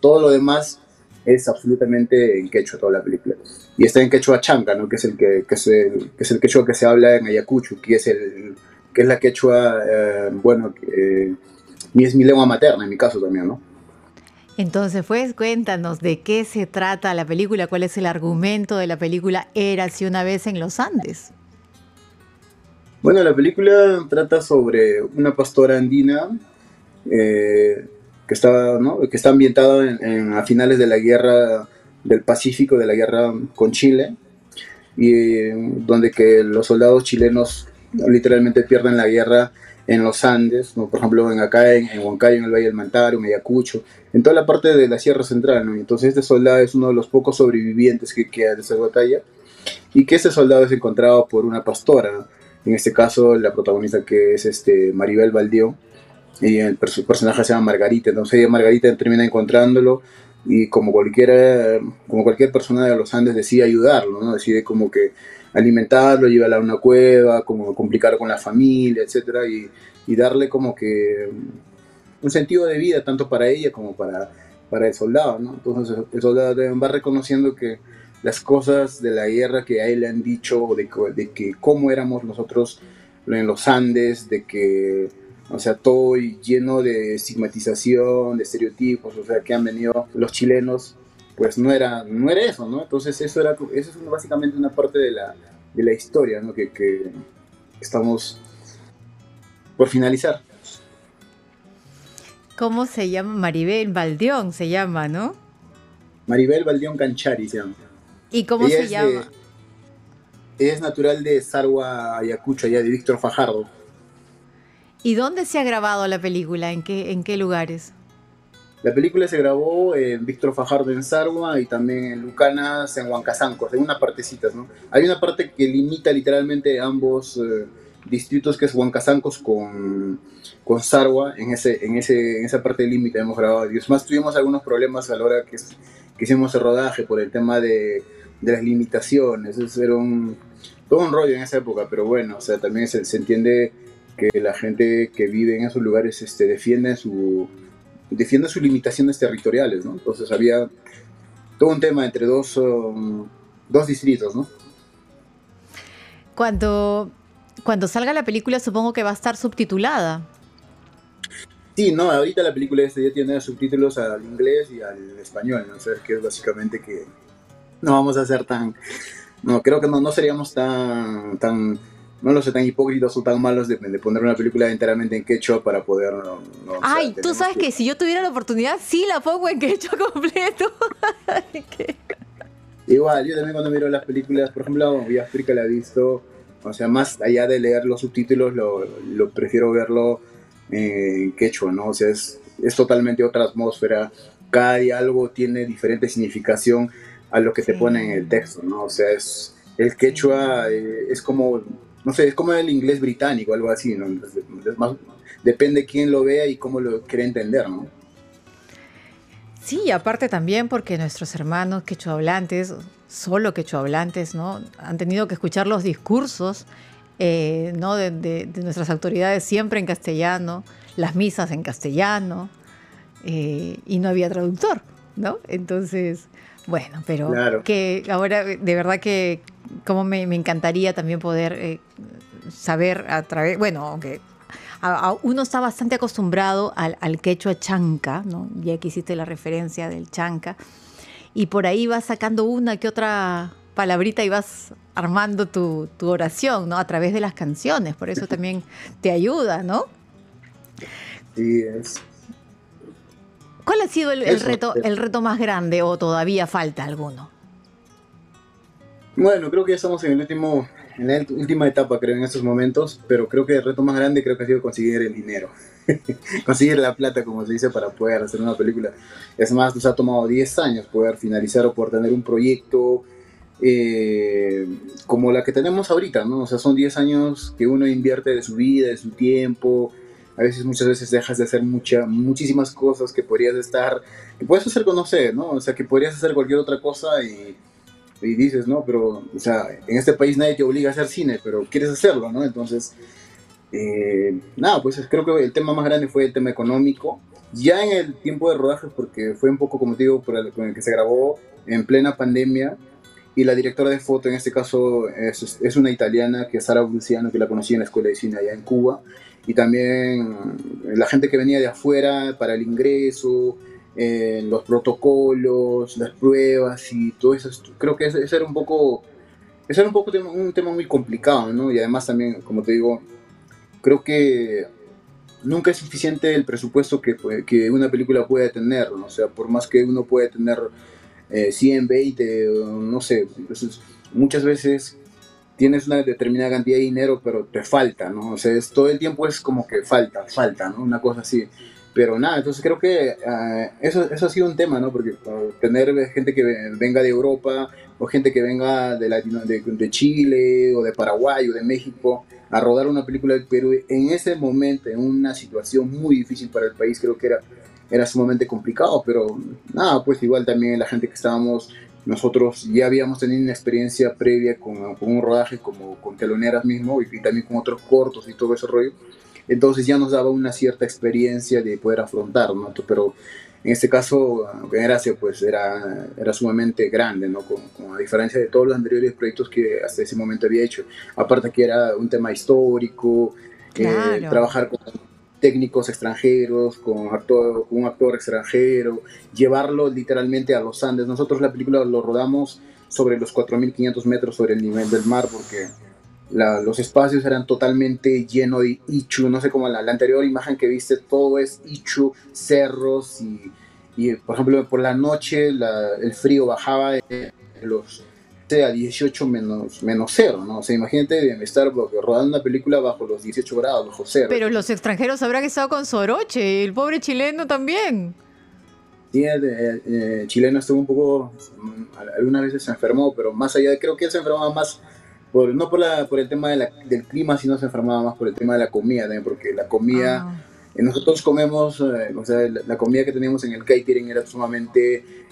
todo lo demás es absolutamente en quechua, toda la película. Y está en quechua chanca, ¿no? que es el quechua que se habla en Ayacucho, que es la quechua, y es mi lengua materna en mi caso también, ¿no? Entonces, pues, cuéntanos de qué se trata la película, cuál es el argumento de la película Érase una vez en los Andes. Bueno, la película trata sobre una pastora andina que está ambientada a finales de la guerra del Pacífico, de la guerra con Chile, y donde que los soldados chilenos literalmente pierden la guerra en los Andes, ¿no? Por ejemplo, acá en Huancayo, en el Valle del Mantaro, en Ayacucho, en toda la parte de la Sierra Central, ¿no? Entonces este soldado es uno de los pocos sobrevivientes que queda de esa batalla, y que este soldado es encontrado por una pastora, ¿no? En este caso la protagonista, que es Maribel Baldión, y su personaje se llama Margarita. Entonces ella, Margarita, termina encontrándolo, y como cualquier persona de los Andes, decide ayudarlo, ¿no? Decide como que alimentarlo, llevarlo a una cueva, como complicar con la familia, etcétera, y darle como que un sentido de vida tanto para ella como para el soldado, ¿no? Entonces el soldado va reconociendo que las cosas de la guerra que a él le han dicho, de que cómo éramos nosotros en los Andes, de que, o sea, todo lleno de estigmatización, de estereotipos, o sea, que han venido los chilenos, pues no era eso, ¿no? Entonces eso es básicamente una parte de la historia, ¿no? Que estamos por finalizar. ¿Cómo se llama? Maribel Baldión se llama, ¿no? Maribel Baldión Canchari se llama. ¿Y cómo se llama? Ella es natural de Sarwa, Ayacucho, allá de Víctor Fajardo. ¿Y dónde se ha grabado la película? ¿En qué lugares? La película se grabó en Víctor Fajardo en Sarwa y también en Lucanas, en Huancasancos, en una partecita, ¿no? Hay una parte que limita literalmente ambos distritos, que es Huancasancos con Sarwa. En esa parte del límite hemos grabado. Y además tuvimos algunos problemas a la hora que hicimos el rodaje por el tema de las limitaciones. Eso era todo un rollo en esa época, pero bueno, o sea, también se entiende que la gente que vive en esos lugares defiende sus limitaciones territoriales, ¿no? Entonces había todo un tema entre dos distritos, ¿no? Cuando salga la película supongo que va a estar subtitulada. Sí, no, ahorita la película ya tiene subtítulos al inglés y al español, ¿no? O sea, que es básicamente que no vamos a ser creo que no seríamos tan no lo sé, tan hipócritas o tan malos de poner una película enteramente en quechua para poder... Ay, tú sabes que si yo tuviera la oportunidad, sí la pongo en quechua completo. Igual, yo también cuando miro las películas, por ejemplo, Vía África la he visto, o sea, más allá de leer los subtítulos, lo prefiero verlo en quechua, ¿no? O sea, es totalmente otra atmósfera, cada diálogo tiene diferente significación a lo que te pone en el texto, ¿no? O sea, el quechua es como... No sé, es como el inglés británico, algo así, ¿no? Depende quién lo vea y cómo lo quiere entender, ¿no? Sí, aparte también porque nuestros hermanos quechohablantes, solo quechohablantes, ¿no? Han tenido que escuchar los discursos, ¿no? de nuestras autoridades siempre en castellano, las misas en castellano, y no había traductor, ¿no? Entonces, bueno, pero claro, que ahora de verdad que como me encantaría también poder saber a través, bueno, aunque uno está bastante acostumbrado al quechua chanca, ¿no? Ya que hiciste la referencia del chanca, y por ahí vas sacando una que otra palabrita y vas armando tu oración, ¿no? A través de las canciones, por eso también te ayuda, ¿no? Sí, es. ¿Cuál ha sido el reto más grande o todavía falta alguno? Bueno, creo que ya estamos en la última etapa, creo, en estos momentos, pero creo que el reto más grande creo que ha sido conseguir el dinero, conseguir la plata, como se dice, para poder hacer una película. Es más, nos ha tomado 10 años poder finalizar o poder tener un proyecto como la que tenemos ahorita, ¿no? O sea, son 10 años que uno invierte de su vida, de su tiempo. Muchas veces dejas de hacer muchísimas cosas que puedes hacer con, no sé, ¿no? O sea, que podrías hacer cualquier otra cosa y dices, no, pero, o sea, en este país nadie te obliga a hacer cine, pero quieres hacerlo, ¿no? Entonces, pues creo que el tema más grande fue el tema económico. Ya en el tiempo de rodaje, porque fue un poco, como te digo, con el que se grabó en plena pandemia, y la directora de foto, en este caso, es una italiana, que es Sara Bruciano, que la conocí en la escuela de cine allá en Cuba, y también la gente que venía de afuera para el ingreso, los protocolos, las pruebas y todo eso. Creo que ese era un poco un tema muy complicado, ¿no? Y además también, como te digo, creo que nunca es suficiente el presupuesto que una película puede tener, ¿no? O sea, por más que uno pueda tener 100, 20, no sé, entonces muchas veces tienes una determinada cantidad de dinero, pero te falta, ¿no? O sea, todo el tiempo es como que falta, ¿no? Una cosa así. Pero nada, entonces creo que eso ha sido un tema, ¿no? Porque tener gente que venga de Europa o gente que venga de Chile o de Paraguay o de México a rodar una película del Perú en ese momento, en una situación muy difícil para el país, creo que era sumamente complicado. Pero nada, pues igual también la gente que estábamos, nosotros ya habíamos tenido una experiencia previa con un rodaje como con Teloneras mismo y también con otros cortos y todo ese rollo. entonces ya nos daba una cierta experiencia de poder afrontar, ¿no? Pero en este caso, Gracia pues era sumamente grande, ¿no? A diferencia de todos los anteriores proyectos que hasta ese momento había hecho. Aparte que era un tema histórico, Claro. trabajar con técnicos extranjeros, con un actor extranjero, llevarlo literalmente a los Andes. Nosotros la película lo rodamos sobre los 4.500 metros sobre el nivel del mar, porque los espacios eran totalmente llenos de ichu, no sé, como la anterior imagen que viste, todo es ichu, cerros y por ejemplo por la noche el frío bajaba de los a 18 menos cero, ¿no? O sea, imagínate estar rodando una película bajo los 18 grados, bajo cero. Pero los extranjeros habrán estado con soroche, el pobre chileno también. Sí, el chileno estuvo un poco, algunas veces se enfermó, pero más allá, creo que él se enfermaba más, no por el tema del clima, sino se enfermaba más por el tema de la comida también, porque la comida, nosotros comemos, o sea, la comida que teníamos en el catering era sumamente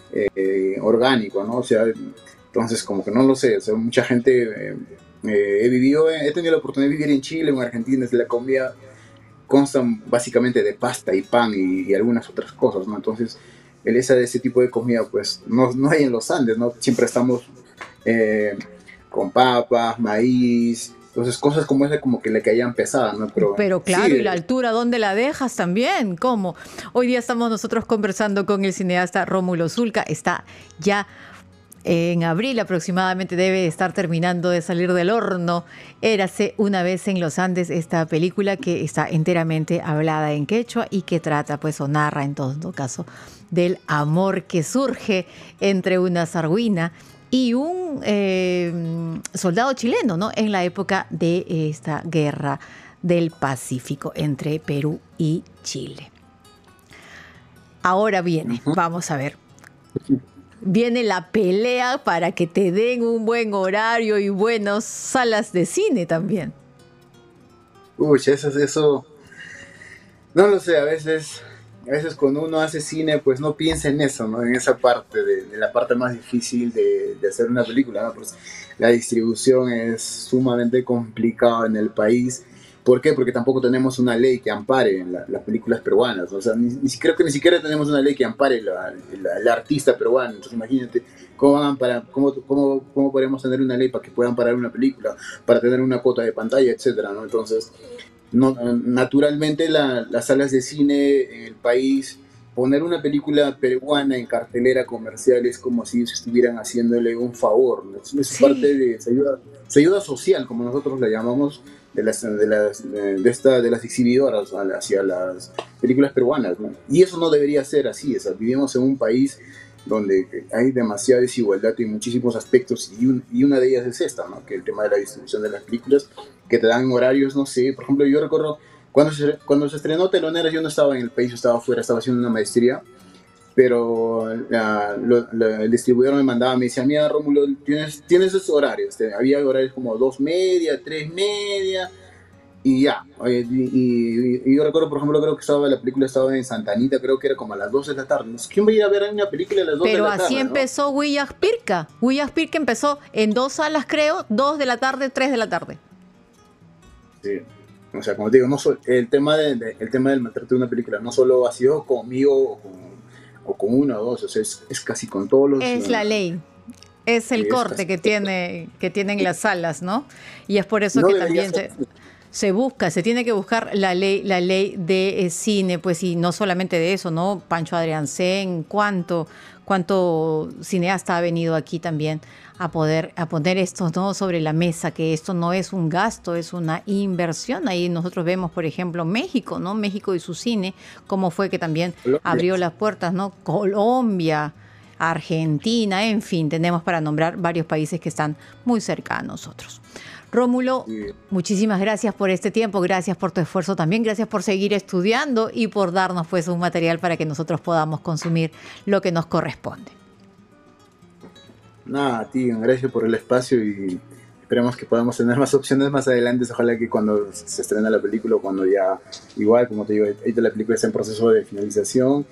orgánico, ¿no? O sea, entonces como que no lo sé, o sea, mucha gente, he tenido la oportunidad de vivir en Chile, en Argentina, la comida consta básicamente de pasta y pan y algunas otras cosas, ¿no? Entonces, ese tipo de comida, pues, no hay en los Andes, ¿no? Siempre estamos con papas, maíz, entonces cosas como esa como que le caían pesadas, ¿no? Pero claro, sí, y la altura, ¿dónde la dejas también? ¿Cómo? Hoy día estamos nosotros conversando con el cineasta Rómulo Zulca, está ya en abril aproximadamente, debe estar terminando de salir del horno. Érase una vez en los Andes, esta película que está enteramente hablada en quechua y que trata, pues, o narra en todo caso, del amor que surge entre una zarguina y un soldado chileno, ¿no? En la época de esta guerra del Pacífico entre Perú y Chile. Ahora viene, vamos a ver. Viene la pelea para que te den un buen horario y buenas salas de cine también. Uy, eso, no lo sé, a veces cuando uno hace cine, pues no piensa en eso, ¿no? En esa parte, de la parte más difícil de hacer una película, ¿no? Pues la distribución es sumamente complicada en el país. ¿Por qué? Porque tampoco tenemos una ley que ampare las películas peruanas. O sea, creo que ni siquiera tenemos una ley que ampare el artista peruano. Entonces imagínate cómo podemos tener una ley para que puedan parar una película, para tener una cuota de pantalla, etcétera, ¿no? Entonces, naturalmente las salas de cine en el país, poner una película peruana en cartelera comercial es como si estuvieran haciéndole un favor, ¿no? Es parte de ayuda social, como nosotros la llamamos, de las exhibidoras hacia las películas peruanas, ¿no? Y eso no debería ser así. O sea, vivimos en un país donde hay demasiada desigualdad en muchísimos aspectos y una de ellas es esta, ¿no? Que el tema de la distribución de las películas, que te dan horarios, no sé, por ejemplo, yo recuerdo cuando se estrenó Teloneras, yo no estaba en el país, yo estaba afuera, estaba haciendo una maestría, pero el distribuidor me mandaba, me decía, mira, Rómulo, tienes esos horarios. Había horarios como 2:30, 3:30, y ya. Y yo recuerdo, por ejemplo, creo que la película estaba en Santa Anita, creo que era como a las 12 de la tarde. ¿Quién va a ir a ver una película a las 12 de la tarde? Pero así empezó Huillas Pirca. Huillas Pirca empezó en 2 salas, creo, 2 de la tarde, 3 de la tarde. Sí. O sea, como te digo, el tema del maltrato de una película no solo ha sido conmigo o con uno o dos, o sea, es casi con todos los... Es la ley, es el corte que tienen las salas, ¿no? Y es por eso que también se tiene que buscar la ley de cine, pues, y no solamente de eso, ¿no? Pancho Adriancén, cuánto cineasta ha venido aquí también a poner esto, ¿no?, sobre la mesa, que esto no es un gasto, es una inversión. Ahí nosotros vemos, por ejemplo, México, ¿no? México y su cine, cómo fue que también abrió las puertas, ¿no? Colombia, Argentina, en fin, tenemos para nombrar varios países que están muy cerca a nosotros. Rómulo, muchísimas gracias por este tiempo, gracias por tu esfuerzo también, gracias por seguir estudiando y por darnos, pues, un material para que nosotros podamos consumir lo que nos corresponde. Nada, tío, gracias por el espacio y esperemos que podamos tener más opciones más adelante. Ojalá que cuando se estrena la película, cuando ya, igual, como te digo, ahorita la película está en proceso de finalización,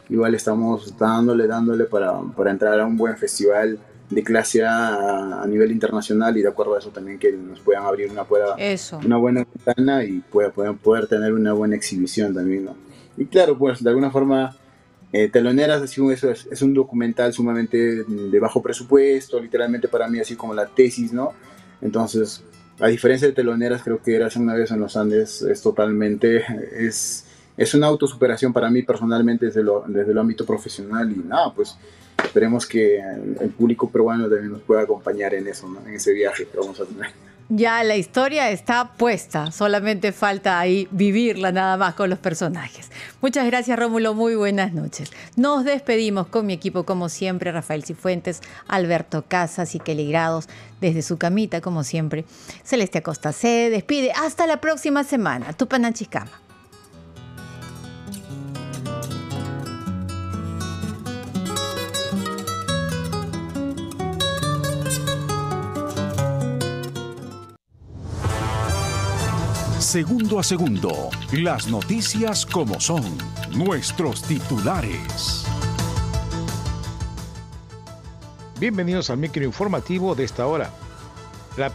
igual estamos dándole para entrar a un buen festival de clase A nivel internacional, y de acuerdo a eso también que nos puedan abrir una buena ventana y puedan poder tener una buena exhibición también, ¿no? Y claro, pues de alguna forma Teloneras así, eso es un documental sumamente de bajo presupuesto, literalmente para mí así como la tesis, ¿no? Entonces, a diferencia de Teloneras, creo que Érase una vez en los Andes es totalmente, es una autosuperación para mí personalmente desde el ámbito profesional, y nada, pues esperemos que el público peruano también nos pueda acompañar en eso, ¿no? En ese viaje que vamos a tener. Ya la historia está puesta, solamente falta ahí vivirla nada más con los personajes. Muchas gracias, Rómulo, muy buenas noches. Nos despedimos con mi equipo, como siempre, Rafael Cifuentes, Alberto Casas y Kelly Grados, desde su camita, como siempre. Celeste Acosta se despide. Hasta la próxima semana. Tupananchikama. Segundo a segundo, las noticias como son, nuestros titulares. Bienvenidos al microinformativo de esta hora. La